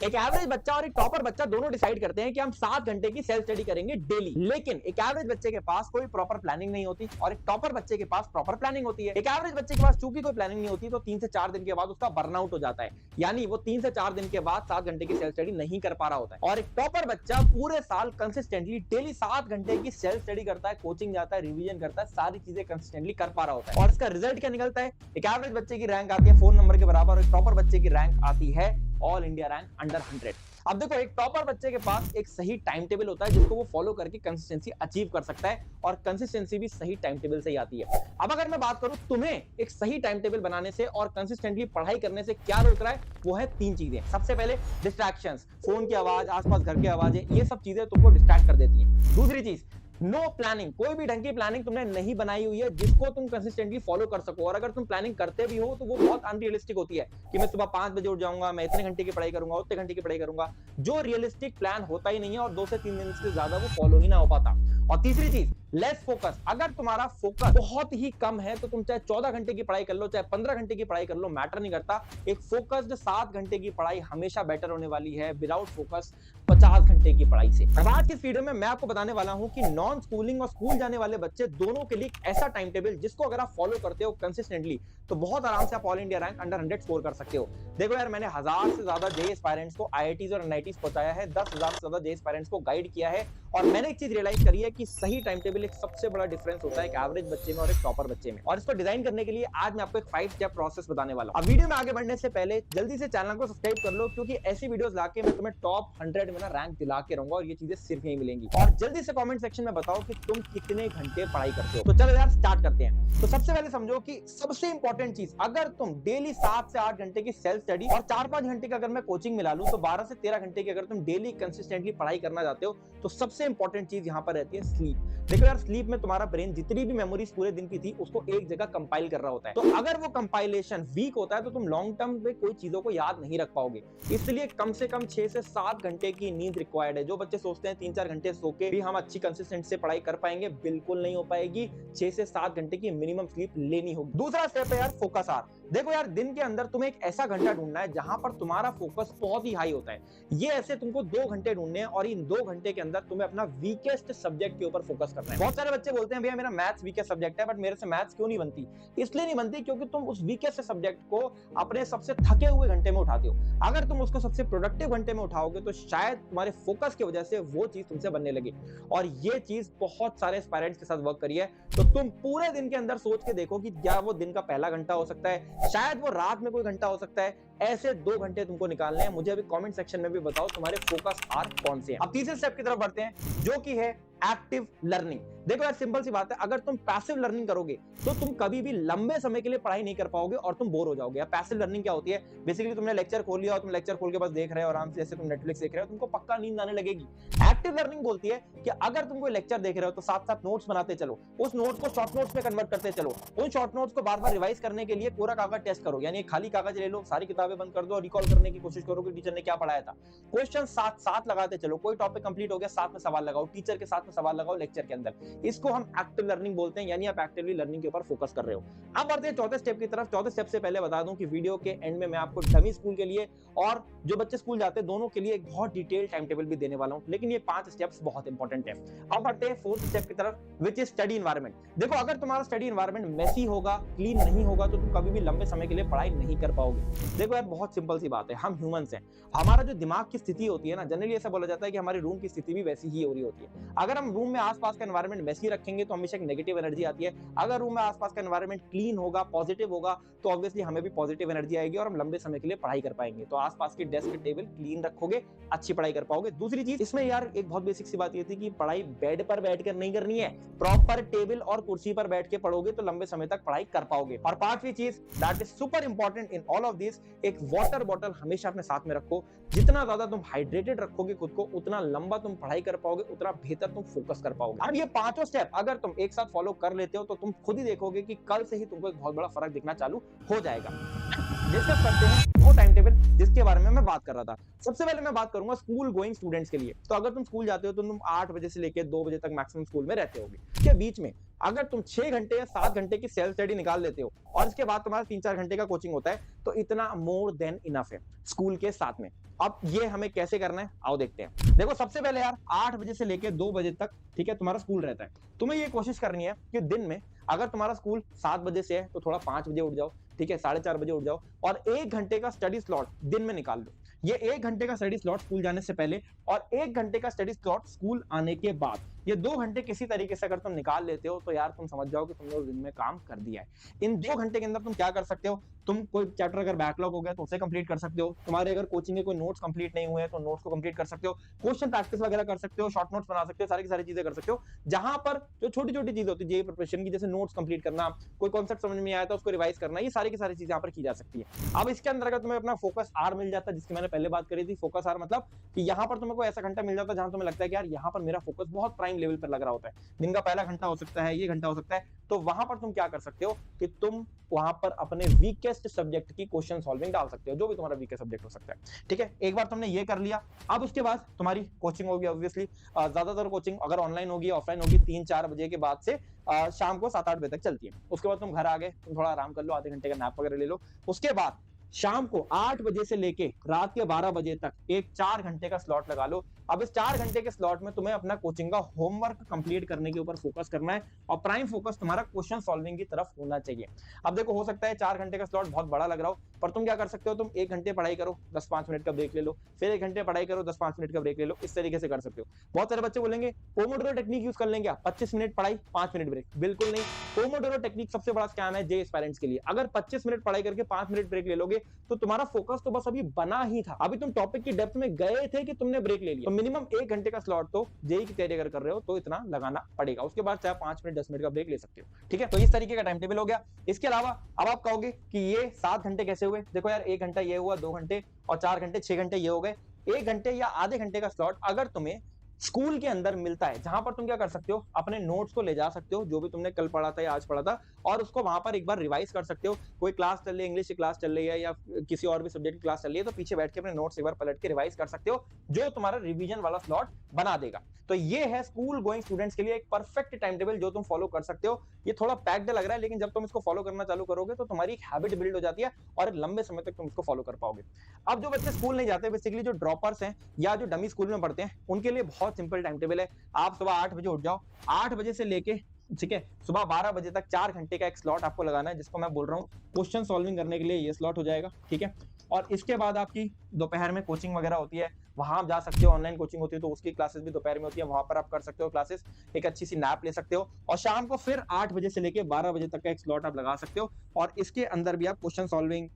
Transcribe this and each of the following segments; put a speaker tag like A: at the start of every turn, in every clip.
A: एक एवरेज बच्चा और एक टॉपर बच्चा दोनों डिसाइड करते हैं कि हम 7 घंटे की सेल्फ स्टडी करेंगे डेली। लेकिन एक एवरेज बच्चे के पास कोई प्रॉपर प्लानिंग नहीं होती और एक टॉपर बच्चे के पास प्रॉपर प्लानिंग होती है। एक एवरेज बच्चे के पास चूंकि कोई प्लानिंग नहीं होती तो 3 से 4 दिन के बाद उसका बर्नआउट हो जाता है, यानी वो 3 से 4 दिन के बाद 7 घंटे की सेल्फ स्टडी नहीं कर पा रहा होता है। और एक टॉपर बच्चा पूरे साल कंसिस्टेंटली डेली 7 घंटे की सेल्फ स्टडी करता है, कोचिंग जाता है, रिवीजन करता है, सारी चीजें कंसिस्टेंटली कर पा रहा होता है। और इसका रिजल्ट क्या निकलता है? एक एवरेज बच्चे की रैंक आती है 4 नंबर के बराबर और एक टॉपर बच्चे की रैंक आती है ऑल इंडिया रैंक अंडर 100। अब देखो, एक टॉपर बच्चे के पास एक सही टाइम टेबल होता है जिसको वो फॉलो करके कंसिस्टेंसी अचीव कर सकता है और कंसिस्टेंसी भी सही टाइम टेबल से ही आती है। अब अगर मैं बात करूं तुम्हें एक सही टाइम टेबल बनाने से और कंसिस्टेंटली पढ़ाई करने से क्या रोक रहा है, वो है 3 चीजें। सबसे पहले डिस्ट्रैक्शंस, फोन की आवाज, आसपास घर की आवाजें, ये सब चीजें तुमको डिस्ट्रैक्ट कर देती हैं। दूसरी चीज, नो प्लानिंग, कोई भी ढंग की प्लानिंग तुमने नहीं बनाई हुई है जिसको तुम कंसिस्टेंटली फॉलो कर सको। और अगर तुम प्लानिंग करते भी हो तो वो बहुत अनरियलिस्टिक होती है कि मैं सुबह 5 बजे उठ जाऊंगा, मैं इतने घंटे की पढ़ाई करूंगा, उतने घंटे की पढ़ाई करूंगा। जो रियलिस्टिक प्लान होता ही नहीं है और 2 से 3 दिन से ज्यादा वो फॉलो ही ना हो पाता। और तीसरी चीज, लेस फोकस। अगर तुम्हारा फोकस बहुत ही कम है तो तुम चाहे 14 घंटे की पढ़ाई कर लो, चाहे 15 घंटे की पढ़ाई कर लो, मैटर नहीं करता। एक फोकस्ड 7 घंटे की पढ़ाई हमेशा बेटर होने वाली है विदाउट फोकस 50 घंटे की पढ़ाई से। अब आज की इस वीडियो में मैं आपको बताने वाला हूं कि नॉन स्कूलिंग और स्कूल जाने वाले बच्चे दोनों के लिए एक ऐसा टाइम टेबल जिसको अगर आप फॉलो करते हो कंसिस्टेंटली तो बहुत आराम से आप all India rank under 100 score कर सकते हो। देखो यार, मैंने 1000 से ज्यादा जेईई एस्पायरेंट्स को आईआईटीज और एनआईटीज पहुंचाया है, 10,000 से ज्यादा जेईई एस्पायरेंट्स को गाइड किया है और मैंने एक चीज रियलाइज करी है कि सही टाइम टेबल एक सबसे बड़ा डिफरेंस होता है एक एवरेज बच्चे में और एक टॉपर बच्चे में। और इसको डिजाइन करने के लिए आज मैं आपको एक 5 स्टेप प्रोसेस बताने वाला हूं। अब वीडियो में आगे बढ़ने से पहले जल्दी से चैनल को सब्सक्राइब कर लो क्योंकि ऐसी वीडियोस लाके मैं तुम्हें टॉप 100 में ना रैंक दिला के रहूंगा और ये चीजें सिर्फ यही मिलेंगी। और जल्दी से कमेंट सेक्शन में बताओ कि तुम कितने घंटे पढ़ाई करते हो। तो चलो यार स्टार्ट करते हैं। तो सबसे पहले समझो कि सबसे इंपॉर्टेंट चीज, अगर तुम डेली 7 से 8 घंटे की सेल्फ स्टडी और 4-5 घंटे का अगर मैं कोचिंग मिला लूं तो 12 से 13 घंटे की अगर तुम डेली कंसिस्टेंटली पढ़ाई करना चाहते हो तो सबसे इंपॉर्टेंट चीज यहां पर रहती है स्लीप। देखो यार, स्लीप में तुम्हारा ब्रेन जितनी भी मेमोरीज पूरे दिन की थी उसको एक जगह कंपाइल कर रहा होता है। तो अगर वो कंपाइलेशन वीक होता है तो तुम लॉन्ग टर्म में कोई चीजों को याद नहीं रख पाओगे। इसलिए कम से कम 6 से 7 घंटे की नींद रिक्वायर्ड है। जो बच्चे सोचते हैं 3-4 घंटे सो के भी हम अच्छी कंसिस्टेंट से पढ़ाई कर पाएंगे, बिल्कुल नहीं हो पाएगी। 6 से 7 घंटे की मिनिमम स्लीप लेनी होगी। दूसरा स्टेप है यार फोकस आवर। देखो यार, दिन के अंदर तुम्हें एक ऐसा घंटा ढूंढना है जहां पर तुम्हारा फोकस बहुत ही हाई होता है। ये ऐसे तुमको 2 घंटे ढूंढने हैं और इन 2 घंटे के अंदर तुम्हें अपना वीकेस्ट सब्जेक्ट के ऊपर फोकस करना है। बहुत सारे बच्चे बोलते हैं भैया मेरा मैथ्स वीकेस्ट सब्जेक्ट है, बट मेरे से मैथ्स क्यों नहीं बनती? इसलिए नहीं बनती क्योंकि तुम उस वीकेस्ट सब्जेक्ट को अपने सबसे थके हुए घंटे में उठाते हो। अगर तुम उसको सबसे प्रोडक्टिव घंटे में उठाओगे तो शायद तुम्हारे फोकस की वजह से वो चीज तुमसे बनने लगे। और ये चीज बहुत सारे एस्पायरेंट्स के साथ वर्क करी है। तो तुम पूरे दिन के अंदर सोच के देखो कि क्या वो दिन का पहला घंटा हो सकता है, शायद वो रात में कोई घंटा हो सकता है। ऐसे 2 घंटे तुमको निकालने हैं। मुझे अभी कमेंट सेक्शन में भी बताओ तुम्हारे फोकस आर कौन से हैं। अब तीसरे स्टेप की तरफ बढ़ते हैं जो कि है एक्टिव लर्निंग। देखो यार, सिंपल सी बात है, अगर तुम पैसिव लर्निंग करोगे तो तुम कभी भी लंबे समय के लिए पढ़ाई नहीं कर पाओगे और तुम बोर हो जाओगे। पैसिव लर्निंग क्या होती है? बेसिकली तुमने लेक्चर खोल लिया और तुम लेक्चर खोल के बस देख रहे हो आराम से, जैसे तुम नेटफ्लिक्स देख रहे हो, तुमको पक्का नींद आने लगेगी। एक्टिव लर्निंग बोलती है कि अगर तुम कोई लेक्चर देख रहे हो तो साथ साथ नोट्स बनाते चलो, उस नोट्स को शॉर्ट नोट्स में कन्वर्ट करते चलो, उन शॉर्ट नोट्स को बार बार रिवाइज करने के लिए पूरा कागज टेस्ट करो। यानी खाली कागज ले लो, सारी किताबें बंद कर दो और रिकॉल करने की कोशिश करो कि टीचर ने क्या पढ़ाया था। क्वेश्चन साथ साथ लगाते चलो, कोई टॉपिक कंप्लीट हो गया साथ में सवाल लगाओ, टीचर के साथ में सवाल लगाओ लेक्चर के अंदर। इसको हम एक्टिव लर्निंग बोलते हैं, यानी आप एक्टिवली लर्निंग के ऊपर फोकस कर रहे हो। अब बढ़ते हैं चौथे स्टेप की तरफ। चौथे स्टेप से पहले बता दूं कि वीडियो के एंड में मैं आपको डमी स्कूल के लिए और जो बच्चे स्कूल जाते हैं दोनों के लिए एक बहुत डिटेल टाइम टेबल भी देने वाला हूं, लेकिन ये 5 स्टेप्स बहुत इंपॉर्टेंट है। अब बढ़ते हैं फोर्थ स्टेप की तरफ, विच इज स्टडी एनवायरनमेंट। देखो, अगर तुम्हारा स्टडी एनवायरनमेंट मेसी होगा, क्लीन नहीं होगा तो तुम कभी भी लंबे समय के लिए पढ़ाई नहीं कर पाओगे। देखो यार, बहुत सिंपल सी बात है, हम ह्यूमंस हैं। हमारा जो दिमाग की स्थिति होती है ना, जनरली ऐसा बोला जाता है कि हमारे रूम की स्थिति भी वैसी ही हो रही होती है। अगर हम रूम में आसपास का एनवायरनमेंट मेसी रखेंगे तो हमेशा एक नेगेटिव एनर्जी आती है। अगर रूम में आसपास का एनवायरनमेंट क्लीन होगा, पॉजिटिव होगा, तो ऑब्वियसली हमें भी पॉजिटिव एनर्जी आएगी और हम लंबे समय के लिए पढ़ाई कर पाएंगे। तो आसपास की डेस्क टेबल क्लीन रखोगे, अच्छी पढ़ाई कर पाओगे। दूसरी चीज इसमें यार एक बहुत बेसिक सी बात ये थी कि पढ़ाई बेड पर बैठकर नहीं करनी है, प्रॉपर टेबल और कुर्सी पर बैठ के पढ़ोगे तो लंबे समय तक पढ़ाई कर पाओगे। और पांचवी चीज that is super important in all of this, एक वाटर बॉटल हमेशा अपने साथ में रखो। जितना ज्यादा तुम हाइड्रेटेड रखोगे खुद को, उतना लंबा तुम पढ़ाई कर पाओगे, उतना बेहतर तुम फोकस कर पाओगे। अब ये पांचों स्टेप अगर तुम एक साथ फॉलो कर लेते हो तो तुम खुद ही देखोगे कि कल से ही तुमको एक बहुत बड़ा फर्क दिखना चालू हो जाएगा। डिस्कस करते हैं वो टाइम टेबल जिसके बारे में मैं बात कर रहा था। सबसे पहले मैं बात करूंगा स्कूल गोइंग स्टूडेंट्स के लिए। तो अगर तुम स्कूल जाते हो तो तुम 8 बजे से लेकर 2 बजे तक मैक्सिमम स्कूल में रहते होगे। इसके बीच में अगर तुम 6 घंटे या 7 घंटे की सेल्फ स्टडी निकाल लेते हो और इसके बाद तुम्हारा 3-4 घंटे का कोचिंग होता है, तो इतना मोर देन इनफ है स्कूल के साथ में। अब ये हमें कैसे करना है, आओ देखते हैं। देखो सबसे पहले यार 8 बजे से लेकर 2 बजे तक, ठीक है, तुम्हारा स्कूल रहता है। तुम्हें ये कोशिश करनी है कि दिन में अगर तुम्हारा स्कूल 7 बजे से है तो थोड़ा 5 बजे उठ जाओ, ठीक है, 4:30 बजे उठ जाओ और 1 घंटे का स्टडी स्लॉट दिन में निकाल लो। ये 1 घंटे का स्टडी स्लॉट स्कूल जाने से पहले और 1 घंटे का स्टडी स्लॉट स्कूल आने के बाद, ये 2 घंटे किसी तरीके से अगर तुम निकाल लेते हो तो यार तुम समझ जाओ कि तुमने उस दिन में काम कर दिया है। इन 2 घंटे के अंदर तुम क्या कर सकते हो, तुम कोई चैप्टर अगर बैकलॉग हो गया तो उसे कंप्लीट कर सकते हो, तुम्हारे अगर कोचिंग के कोई नोट्स कंप्लीट नहीं हुए हैं तो नोट्स को कंप्लीट कर सकते हो, क्वेश्चन प्रैक्टिस वगैरह कर सकते हो, शॉर्ट नोट्स बना सकते हो, सारी की सारी चीजें कर सकते हो। जहां पर जो छोटी छोटी चीजें होती है जेईई प्रिपरेशन की, जैसे नोट्स कंप्लीट करना, कोई कॉन्सेप्ट समझ में आया था उसको रिवाइज करना, ये सारी की सारी चीजें यहाँ पर की जा सकती है। अब इसके अंदर अगर तुम्हें अपना फोकस आर मिल जाता है, जिसकी मैंने पहले बात करी थी, फोकस आर मतलब कि यहाँ पर तुम्हें कोई ऐसा घंटा मिल जाता है जहां तुम्हें लगता है कि यार यहाँ पर मेरा फोकस बहुत प्राइम लेवल पर लग रहा होता है, दिन का पहला घंटा हो सकता है, ये घंटा हो सकता है, तो वहां पर तुम क्या कर सकते हो कि तुम वहां पर अपने वीकेस्ट सब्जेक्ट की क्वेश्चन सॉल्विंग डाल सकते हो, जो भी तुम्हारा वीकेस्ट सब्जेक्ट हो सकता है। ठीक है, एक बार तुमने ये कर लिया, अब उसके बाद तुम्हारी कोचिंग होगी ऑब्वियसली, ज्यादातर कोचिंग अगर ऑनलाइन होगी ऑफलाइन होगी 3-4 बजे के बाद से शाम को 7-8 बजे तक चलती है। उसके बाद तुम घर आ गए, तुम थोड़ा आराम कर लो, आधे घंटे का नैप वगैरह ले लो। उसके बाद शाम को 8 बजे से लेके रात के 12 बजे तक एक 4 घंटे का स्लॉट लगा लो। अब इस 4 घंटे के स्लॉट में तुम्हें अपना कोचिंग का होमवर्क कंप्लीट करने के ऊपर फोकस करना है और प्राइम फोकस तुम्हारा क्वेश्चन सॉल्विंग की तरफ होना चाहिए। अब देखो हो सकता है 4 घंटे का स्लॉट बहुत बड़ा लग रहा हो, पर तुम क्या कर सकते हो, तुम 1 घंटे पढ़ाई करो, 10-5 मिनट का ब्रेक ले लो, फिर 1 घंटे पढ़ाई करो, 10-5 मिनट का ब्रेक ले लो, इस तरीके से कर सकते हो। बहुत सारे बच्चे बोलेंगे पोमोडोरो टेक्निक यूज कर लेंगे क्या, 25 मिनट पढ़ाई 5 मिनट ब्रेक, बिल्कुल नहीं। पोमोडोरो टेक्निक सबसे बड़ा स्कैम है जेईई एस्पायरेंट्स के लिए। अगर 25 मिनट पढ़ाई करके 5 मिनट ब्रेक ले लोगे तो तुम्हारा फोकस तो बस अभी बना ही था, अभी तुम टॉपिक की डेप्थ में गए थे कि तुमने ब्रेक ले लिया। तो मिनिमम 1 घंटे का स्लॉट तो जेईई की तैयारी अगर कर रहे हो तो इतना लगाना पड़ेगा। उसके बाद चाहे 5 मिनट 10 मिनट का ब्रेक ले सकते हो। ठीक है, तो इस तरीके का टाइम टेबल हो गया। इसके अलावा अब आप कहोगे कि ये 7 घंटे कैसे हुए, देखो यार 1 घंटा ये हुआ, 2 घंटे और 4 घंटे 6 घंटे ये हो गए। 1 घंटे या आधे घंटे का स्लॉट अगर तुम्हें स्कूल के अंदर मिलता है, जहां पर तुम क्या कर सकते हो, अपने नोट्स को ले जा सकते हो, जो भी तुमने कल पढ़ा था या आज पढ़ा था, और उसको वहां पर एक बार रिवाइज कर सकते हो। कोई क्लास चल रही है, इंग्लिश की क्लास चल रही है या किसी और भी सब्जेक्ट की क्लास चल रही है, तो पीछे बैठ के अपने नोट्स एक बार पलट के रिवाइज कर सकते हो, जो तुम्हारा रिवीजन वाला स्लॉट बना देगा। तो ये है स्कूल गोइंग स्टूडेंट्स के लिए एक परफेक्ट टाइम टेबल जो तुम फॉलो कर सकते हो। ये थोड़ा पैक्ड लग रहा है, लेकिन जब तुम इसको फॉलो करना चालू करोगे तो तुम्हारी एक हैबिट बिल्ड हो जाती है और एक लंबे समय तक तुम इसको फॉलो कर पाओगे। अब जो बच्चे स्कूल नहीं जाते, बेसिकली जो ड्रॉपर्स हैं या जो डमी स्कूल में पढ़ते हैं, उनके लिए बहुत सिंपल टाइम टेबल है। आप सुबह 8 बजे उठ जाओ, 8 बजे से लेके, ठीक है, सुबह 12 बजे तक 4 घंटे का एक स्लॉट आपको लगाना है, जिसको मैं बोल रहा हूँ क्वेश्चन सॉल्विंग करने के लिए ये स्लॉट हो जाएगा। ठीक है, और इसके बाद आपकी दोपहर में कोचिंग वगैरह होती है, वहां आप जा सकते हो, ऑनलाइन कोचिंग होती है तो उसकी क्लासेस भी दोपहर में होती है, वहां पर आप कर सकते हो क्लासेस, एक अच्छी सी नैप ले सकते हो, और शाम को फिर 8 बजे से लेके 12 बजे तक का एक स्लॉट आप लगा सकते हो, और इसके अंदर भी आप क्वेश्चन सॉल्विंग,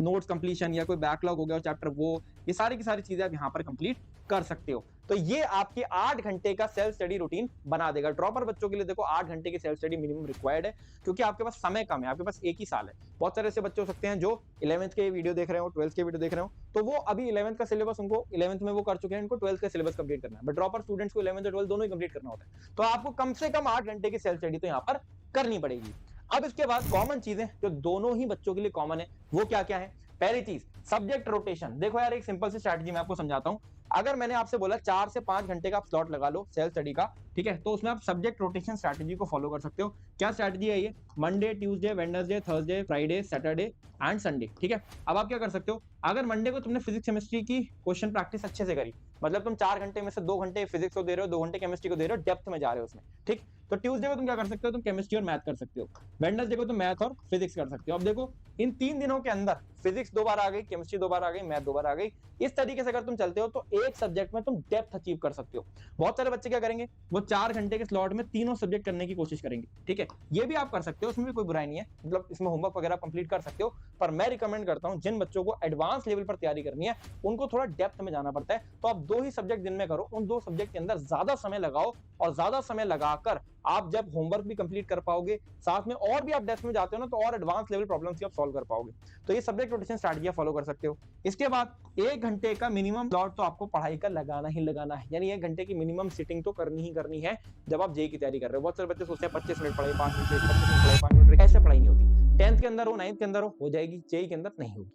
A: नोट्स कंप्लीशन या कोई बैकलॉग हो गया चैप्टर, वो ये सारी की सारी चीजें आप यहाँ पर कंप्लीट कर सकते हो। तो ये आपके 8 घंटे का सेल्फ स्टडी रूटीन बना देगा। ड्रॉपर बच्चों के लिए देखो 8 घंटे की सेल्फ स्टडी मिनिमम रिक्वायर्ड है, क्योंकि आपके पास समय कम है, आपके पास एक ही साल है। बहुत सारे ऐसे बच्चे हो सकते हैं जो 11th के वीडियो देख रहे हो, 12th के वीडियो देख रहे हो, तो वो अभी 11th का सिलेबस, उनको 11th में वो कर चुके हैं, इनको 12th का सिलेबस कंप्लीट करना है। बट ड्रॉपर स्टूडेंट्स को 11th और 12th दोनों ही कंप्लीट करना होता है, तो आपको कम से कम 8 घंटे की सेल्फ स्टडी तो यहाँ पर करनी पड़ेगी। अब इसके बाद कॉमन चीजें जो दोनों ही बच्चों के लिए कॉमन है, वो क्या क्या है। पहली चीज सब्जेक्ट रोटेशन। देखो यार एक सिंपल सी स्ट्रैटेजी मैं आपको समझाता हूं। अगर मैंने आपसे बोला 4 से 5 घंटे का आप स्लॉट लगा लो सेल्फ स्टडी का, ठीक है, तो उसमें आप सब्जेक्ट रोटेशन स्ट्रैटेजी को फॉलो कर सकते हो। क्या स्ट्रैटेजी है ये, Monday, Tuesday, Wednesday, Thursday, Friday, Saturday and Sunday. ठीक है, अब आप क्या कर सकते हो, अगर मंडे को तुमने फिजिक्स केमिस्ट्री की क्वेश्चन प्रैक्टिस अच्छे से करी, मतलब तुम 4 घंटे में से 2 घंटे फिजिक्स को दे रहे हो, 2 घंटे केमिस्ट्री को दे रहे हो, डेप्थ में जा रहे हो उसमें, ठीक, तो ट्यूसडे को तुम क्या कर सकते हो, तुम केमिस्ट्री और मैथ कर सकते हो, वेडनेसडे को तुम मैथ और फिजिक्स कर सकते हो। अब देखो इन 3 दिनों के अंदर फिजिक्स 2 बार आ गई, केमिस्ट्री 2 बार आ गई, मैथ 2 बार आ गई। इस तरीके से अगर तुम चलते हो तो एक सब्जेक्ट में तुम डेप्थ अचीव कर सकते हो। बहुत सारे बच्चे क्या करेंगे, वो 4 घंटे के स्लॉट में तीनों सब्जेक्ट करने की कोशिश करेंगे। ठीक है, ये भी आप कर सकते हो, उसमें भी कोई बुराई नहीं है, मतलब इसमें होमवर्क वगैरह कंप्लीट कर सकते हो, पर मैं रिकमेंड करता हूं जिन बच्चों को एडवांस लेवल पर तैयारी करनी है उनको थोड़ा डेप्थ में जाना पड़ता है, तो आप 2 ही सब्जेक्ट दिन में करो, उन 2 सब्जेक्ट के अंदर ज्यादा समय लगाओ, और ज्यादा समय लगाकर आप जब होमवर्क भी कंप्लीट कर पाओगे, साथ में और भी आप डेप्थ में जाते हो ना, तो और एडवांस लेवल प्रॉब्लम्स आप सॉल्व कर पाओगे। तो ये सब्जेक्ट रोटेशन स्ट्रैटेजी फॉलो कर सकते हो। इसके बाद 1 घंटे का मिनिमम स्लॉट तो आपको पढ़ाई का लगाना ही लगाना है, यानी 1 घंटे की मिनिमम सिटिंग तो करनी ही करनी है जब आप जेईई की तैयारी कर रहे हो। बहुत सारे बच्चे सोचते हैं 25 मिनट पढ़ाई, 5 मिनट, 25 मिनट पढ़ाई, 5 मिनट, ऐसे पढ़ाई नहीं होती। 10th के अंदर हो, 9th के अंदर हो जाएगी, जेई के अंदर नहीं होगी।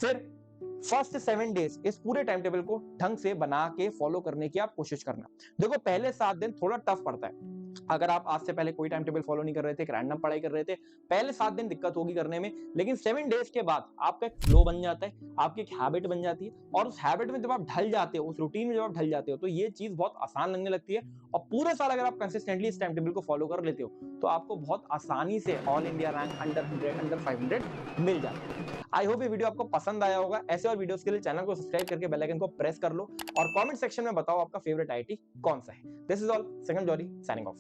A: फिर फर्स्ट 7 डेज इस पूरे टाइम टेबल को ढंग से बना के फॉलो करने की आप कोशिश करना। देखो पहले 7 दिन थोड़ा टफ पड़ता है, अगर आप आज से पहले कोई टाइम टेबल फॉलो नहीं कर रहे थे, एक रैंडम पढ़ाई कर रहे थे, पहले 7 दिन दिक्कत होगी करने में, लेकिन 7 डेज के बाद आपका एक फ्लो बन जाता है, आपकी एक हैबिट बन जाती है, और उस हैबिट में जब आप ढल जाते हो, उस रूटीन में जब आप ढल जाते हो, तो ये चीज बहुत आसान लगने लगती है। और पूरे साल अगर आप कंसिस्टेंटली इस टाइम टेबल को फॉलो कर लेते हो, तो आपको बहुत आसानी से all India rank under 100, under 500 मिल जाता है। आई होप ये वीडियो आपको पसंद आया होगा। ऐसे और वीडियोस के लिए चैनल को सब्सक्राइब करके बेल आइकन को प्रेस कर लो, और कमेंट सेक्शन में बताओ आपका फेवरेट आईआईटी कौन सा है। This is all, second जॉरी signing off.